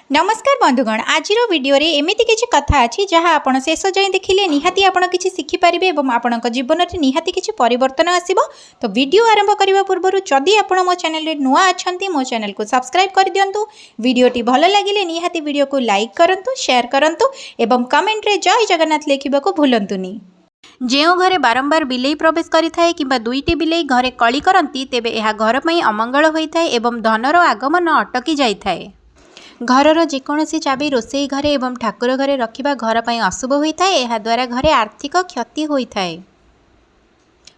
नमस्कार बंधुगण आज वीडियो रे एमिति किछि कथा अछि जहाँ आपण शेष जाए देखिले निहाती आपण किछि शिखि पारिबे एवं आपण जीवन में निहाती किछि परिवर्तन आसीबो। तो वीडियो आरंभ करबा पूर्व जदि आपण मो चैनल रे नुआ अछंती मो चैनल को सब्सक्राइब कर दियंतु। वीडियोटी भल लागिले निहाती वीडियो को लाइक करंतु, शेयर करंतु एवं कमेंट रे जय जगन्नाथ लिखिबा को भूलंतुनी। जो घरे बारंबार बिलेई प्रवेश करिथाए किंबा दुईटी बिलेई घरे कली करंती तेबे एहा घर पई अमंगल होइथाए एवं धनर आगमन अटकी जाइथाए। घरर जेकोसी चाबी रोसई घरे एवं ठाकुर घरे रखिबा घर पई अशुभ होइथाए। एहा द्वारा घरे आर्थिक क्षति होइथाए।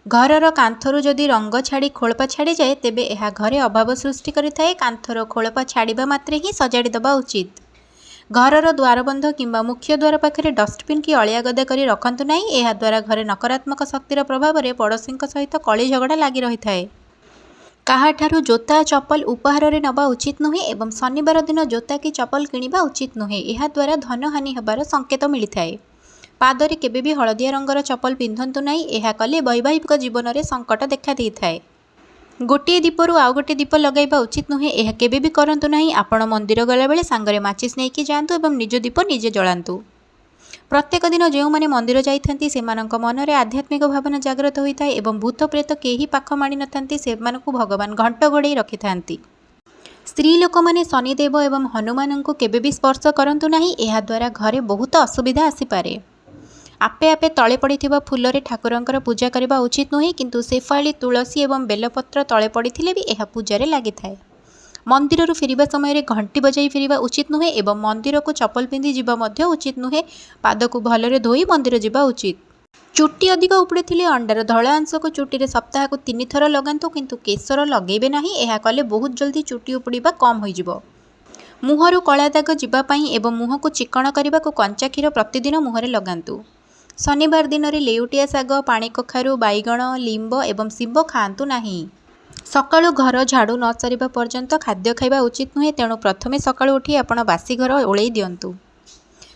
घरर कांथरु जदि रंग छाड़ी खोलपा छाड़ी जाए तेबे एहा घरे अभाव सृष्टि करिथाए। कांथर खोलपा छाड़िबा मात्रे ही सजाड़ी दबा उचित। घरर द्वारबंध किंबा मुख्य द्वार पाखरे डस्टबिन की अलिया गदा करी रखंतु नाही। एहा द्वारा घरे नकारात्मक शक्तिर प्रभाव रे पड़ोसी सहित कली झगड़ा लागि रहिथाए। काहाठारु जोता चप्पल उपहार रे नबा उचित नुहे एवं शनिवार दिन जोता कि चप्पल किनिबा उचित नुहे। एहा द्वारा धन हानि हेबार संकेत मिलिथाए। पादरे केबे भी हलदिया रंगर चप्पल पिंधंतु नाही। एहा कले वैवाहिक जीवन में संकट देखा देइथाए। गोटे दीपरु आउ गोटे दीप लगाइबा उचित नुहे। एहा केबे भी करंतु नाही। आपण मंदिर गला बेले सांगरे माचिस नेकी जांतु एवं निज दीप निजे जलांतु। प्रत्येक दिन जो माने मंदिर जाइथांती सेमानंक मनरे आध्यात्मिक भावना जागृत होइथाए एवं भूत प्रेत केही पाख मानि नथांती सेमानंकु भगवान घंट घोड़े रखिथांती। स्त्री लोक माने शनिदेव एवं हनुमान को केबे भी स्पर्श करंतु नाही। एहा द्वारा घरे बहुत असुविधा आसी पारे। आपे आपे तले पड़िथिबा फूलरे ठाकुरंकर पूजा करबा उचित नुहे किंतु सेफाली तुलसी एवं बेलपत्र तले पड़िथिले भी एहा पूजारे लागिथाए। मंदिर फेरिबा समय घंटी बजाई फेरिबा उचित नुहे एवं मंदिर को चप्पल पिंधि जीवा मध्य उचित नुहे। पाद को भलरे धोई मंदिर जीवा उचित। चुट्टी अधिक उपड़े अंडार धला अंश को चुट्टी सप्ताह को 3 थर लगातु किंतु केशर लगेबे नाही। एहा कले बहुत जल्दी चुट्टी उपड़िबा कम होई जिवो। मुहरु कला दाग जीवा पई एवं मुह को चिकण करबा को कंचा क्षीर प्रतिदिन मुहरे लगातु। शनिवार दिन रे लेउटिया साग, पानी कखारु, बैगण, लिंब एवं शिंब खाआंतु नाही। सकाळु घर झाड़ू न सरिबा पर्यंत खाद्य खाइबा उचित नुहे। तेणु प्रथमे सकाळु उठी आपण बासी घर ओळेई दियंतु।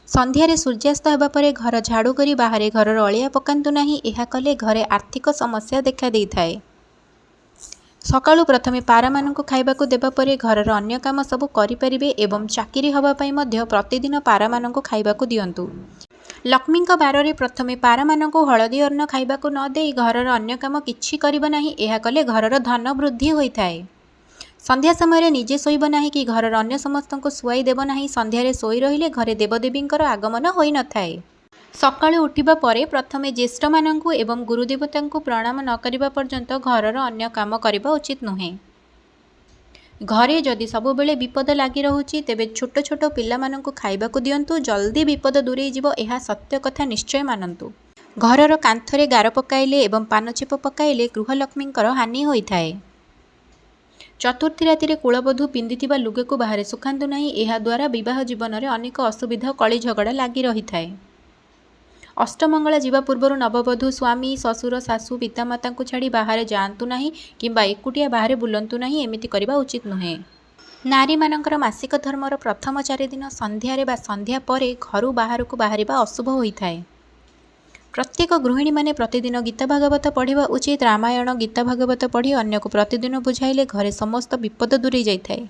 संध्यारे सूर्यास्त हेबा परे घर झाड़ू करी बाहरे घरर अलिया पकांतु नाही। एहा कले घरे आर्थिक समस्या देखा देइथाए। सकाळु प्रथमे पारा मानकु खाइबाकु देबा परे घरर अन्य काम सब करि परिबे एवं चाकरी हवा पई मध्य प्रतिदिन पारा मानकु खाइबाकु दियंतु। लक्ष्मी बारे प्रथमे पारा मानकु हलदी अन्न खाइबाकु न देई घरर अन्य काम किछि करिबा नाही। एहा कले घरर धन वृद्धि होइथाए। संध्या समय निजे शोइब नाही कि घरर अन्य समस्तंको सुआई देब नाही। संध्यारे शोई रहिले घरे देवदेवींकर आगमन होई नथाए। सकाळु उठिबा परे प्रथमे ज्येष्ठ मानकु एवं गुरुदेवतांकु प्रणाम न करिबा पर्यंत घरर अन्य काम करिबा उचित नुहे। घरे जदि सबु बेले विपद लागि रहुची तेबे छोट छोट पिला मानकु खाइबाकु दियंतु। जल्दी विपद दूरेई जिवो। एहा सत्य कथा निश्चय मानंतु। घरर कांथरे गार पकाइले एवं पानचिप पकाइले गृहलक्ष्मींकर हानि होइथाए। चतुर्थी राति कुलबधू पिंधिथिबा लुगाकु बाहरे सुखांतु नाही। एहा द्वारा विवाह जीवन में अनेक असुविधा कली झगड़ा लागि रहिथाए। अष्टमंगला जीवा पूर्व नववधू स्वामी, ससुर, सासू, पितामाता को छाड़ी बाहर जातु नाही किंबा एकुटिया बाहर बुलंतु नाही। एमिति करिबा उचित नुहे। नारी मानकर मासिक धर्मर प्रथम 4 दिन संध्यारे बा संध्या परे घरु बाहरकु बाहरिबा अशुभ होइथाए। प्रत्येक गृहिणी माने प्रतिदिन गीता भागवत पढ़िबा उचित। रामायण, गीता भागवत पढ़ी अन्य को प्रतिदिन बुझाइले घरे समस्त विपद दूरे जाइथाए।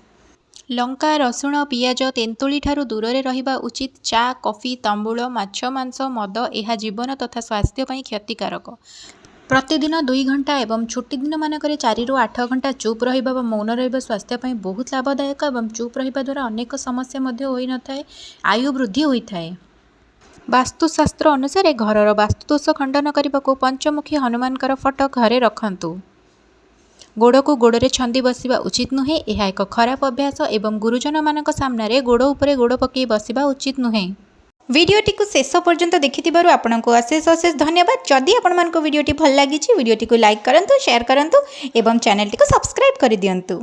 लंका, रसुण, पियाज, तेंतुली ठारू दूरे रहिबा उचित। चा, कॉफी, तंबूळ, माछ, मांस, मद एहा जीवन तथा स्वास्थ्य पई क्षतिकारक। प्रतिदिन 2 घंटा एवं छुट्टी दिन मानकरे 4 ରୁ 8 घंटा चुप रहिबा व मौन रहिबा स्वास्थ्य पई बहुत लाभदायक एवं चुप रहिबा द्वारा अनेक समस्या मध्य होई नथाए। आयु वृद्धि होइथाए। वास्तुशास्त्र अनुसार घरर वास्तुदोष खंडन करने पंचमुखी हनुमानकर फटो घरे रखंतु। गोड़ को गोड़े छंदी बसिबा उचित नुहे। यह एक खराब अभ्यास एवं गुरुजन मानक सामने गोड़ उपरे गोड़ पकई बसिबा उचित नुहे। वीडियोटी को शेष पर्यंत देखिथिबारु आपनको अशेष अशेष धन्यवाद। जदि आपनको वीडियोटी भल लागिछि वीडियोटी को लाइक करंतु, शेयर करंतु एवं चैनल टी को सब्सक्राइब कर दियंतु।